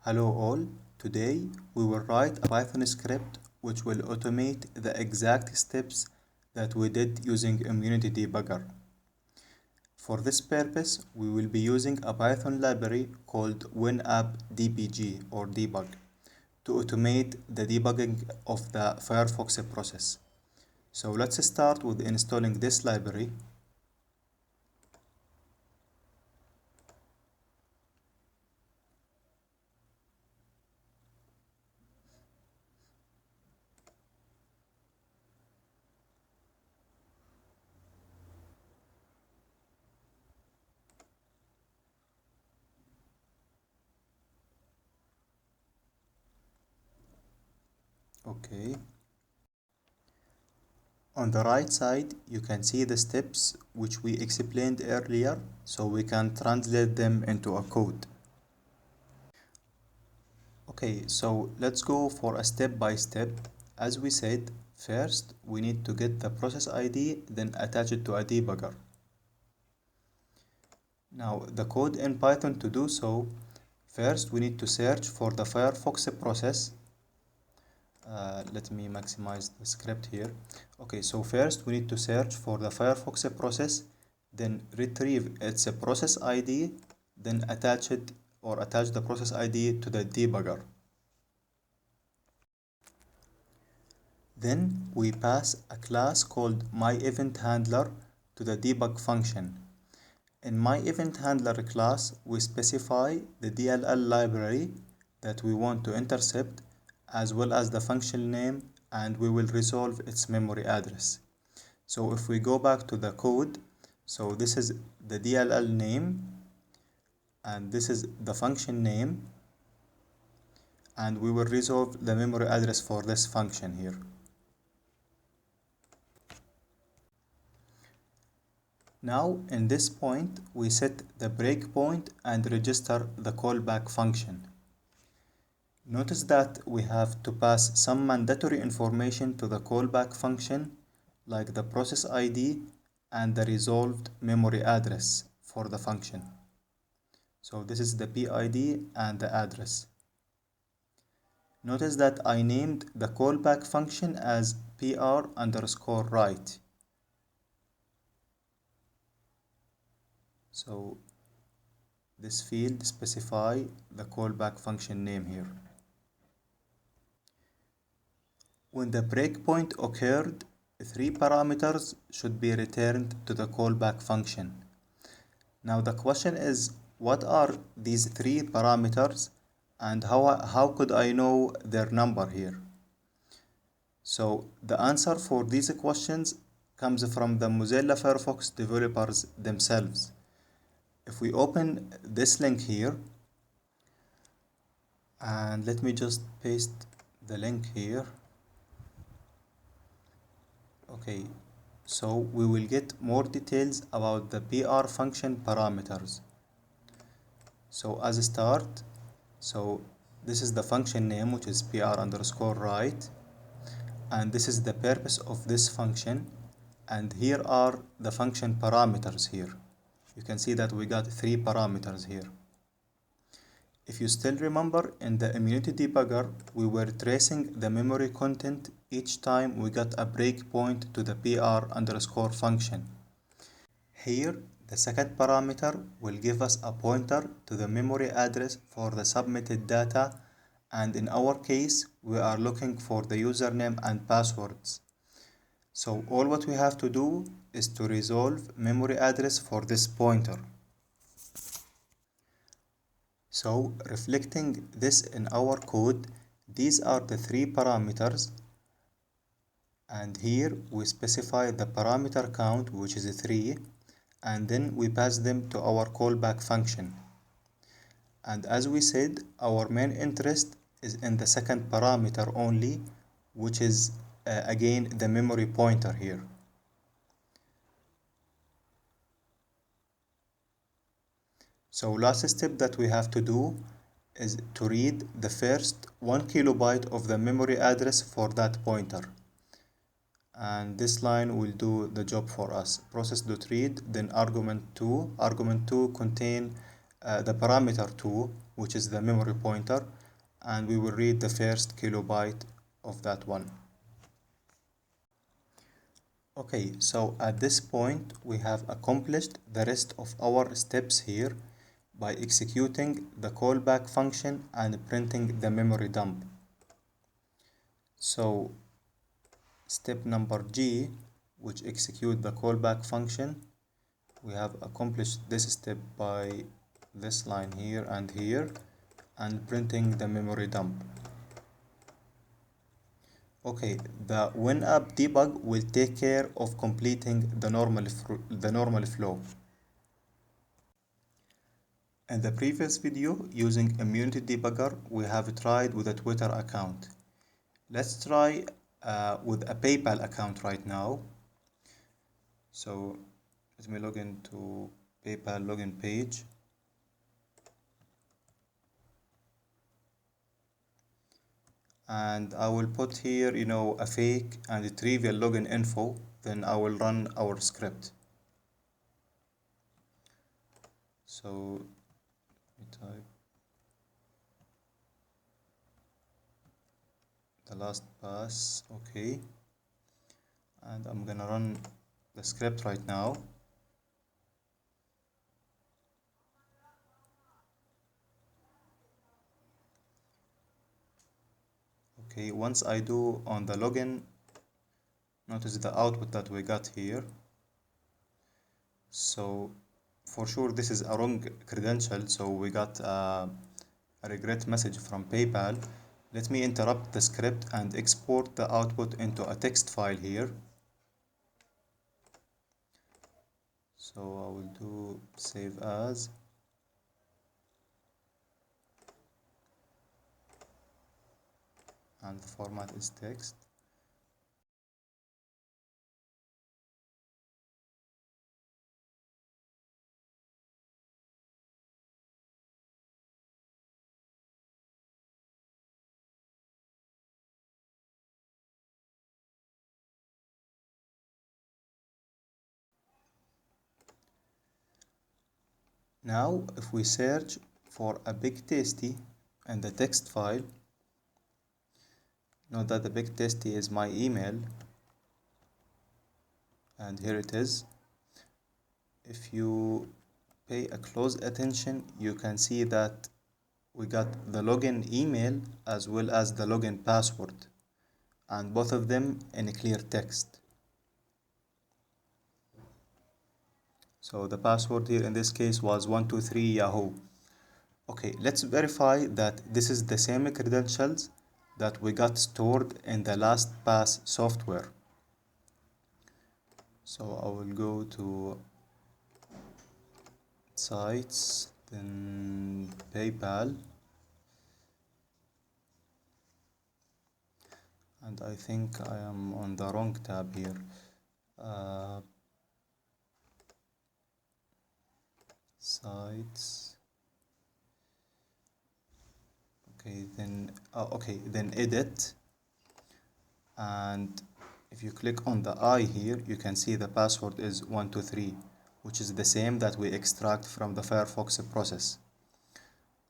Hello all, today we will write a Python script which will automate the exact steps that we did using Immunity Debugger. For this purpose, we will be using a Python library called WinApp-dbg or debug to automate the debugging of the Firefox process. So let's start with installing this library. Okay. On the right side, you can see the steps which we explained earlier, so we can translate them into a code. Okay, so let's go for a step by step. As we said, first we need to get the process ID, then attach it to a debugger. Now, the code in Python to do so, first we need to search for the Firefox process. Let me maximize the script here. Okay, so first we need to search for the Firefox process, then retrieve its process ID, then attach the process ID to the debugger. Then we pass a class called myEventHandler to the debug function. In myEventHandler class, we specify the DLL library that we want to intercept, as well as the function name, and we will resolve its memory address. So if we go back to the code, so this is the DLL name, and this is the function name, and we will resolve the memory address for this function here. Now, in this point, we set the breakpoint and register the callback function. Notice that we have to pass some mandatory information to the callback function, like the process ID and the resolved memory address for the function. So this is the PID and the address. Notice that I named the callback function as PR_write. So this field specify the callback function name here. When the breakpoint occurred, 3 parameters should be returned to the callback function. Now the question is, what are these 3 parameters and how could I know their number here? So the answer for these questions comes from the Mozilla Firefox developers themselves. If we open this link here, and let me just paste the link here. Okay, so we will get more details about the PR function parameters. So as a start, so this is the function name, which is PR_write, and this is the purpose of this function, and here are the function parameters here. You can see that we got 3 parameters here. If you still remember, in the Immunity Debugger, we were tracing the memory content each time we got a breakpoint to the PR_ function. Here, the second parameter will give us a pointer to the memory address for the submitted data, and in our case, we are looking for the username and passwords. So all what we have to do is to resolve memory address for this pointer. So reflecting this in our code, these are the 3 parameters, and here we specify the parameter count, which is 3, and then we pass them to our callback function. And as we said, our main interest is in the second parameter only, which is again the memory pointer here. So last step that we have to do is to read the first 1 kilobyte of the memory address for that pointer. And this line will do the job for us. Process.read, then argument 2. Argument 2 contain the parameter 2, which is the memory pointer, and we will read the first kilobyte of that one. Okay, so at this point we have accomplished the rest of our steps here by executing the callback function and printing the memory dump. So step number G, which execute the callback function, we have accomplished this step by this line here and printing the memory dump. Okay, the WinApp debug will take care of completing the normal flow. In the previous video, using Immunity Debugger, we have tried with a Twitter account. Let's try with a PayPal account right now. So let me log into PayPal login page. And I will put here, a fake and a trivial login info. Then I will run our script. So let me type the last pass, okay. And I'm gonna run the script right now. Okay, once I do on the login, notice the output that we got here. So for sure this is a wrong credential, so we got a regret message from PayPal. Let me interrupt the script and export the output into a text file here. So I will do save as. And the format is text. Now if we search for a big tasty in the text file, note that the big tasty is my email, and here it is. If you pay a close attention, you can see that we got the login email as well as the login password, and both of them in clear text. So the password here in this case was 123 Yahoo. Okay, let's verify that this is the same credentials that we got stored in the LastPass software. So I will go to sites, then PayPal, and I think I am on the wrong tab here. Sites. Okay, then edit, and if you click on the I here, you can see the password is 123, which is the same that we extract from the Firefox process.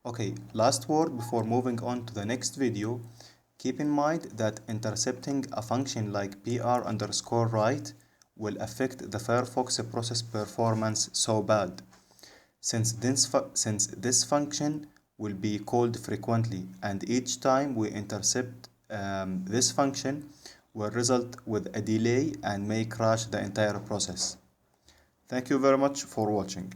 Okay, last word before moving on to the next video. Keep in mind that intercepting a function like pr_write will affect the Firefox process performance so bad, since this function will be called frequently, and each time we intercept this function will result with a delay and may crash the entire process. Thank you very much for watching.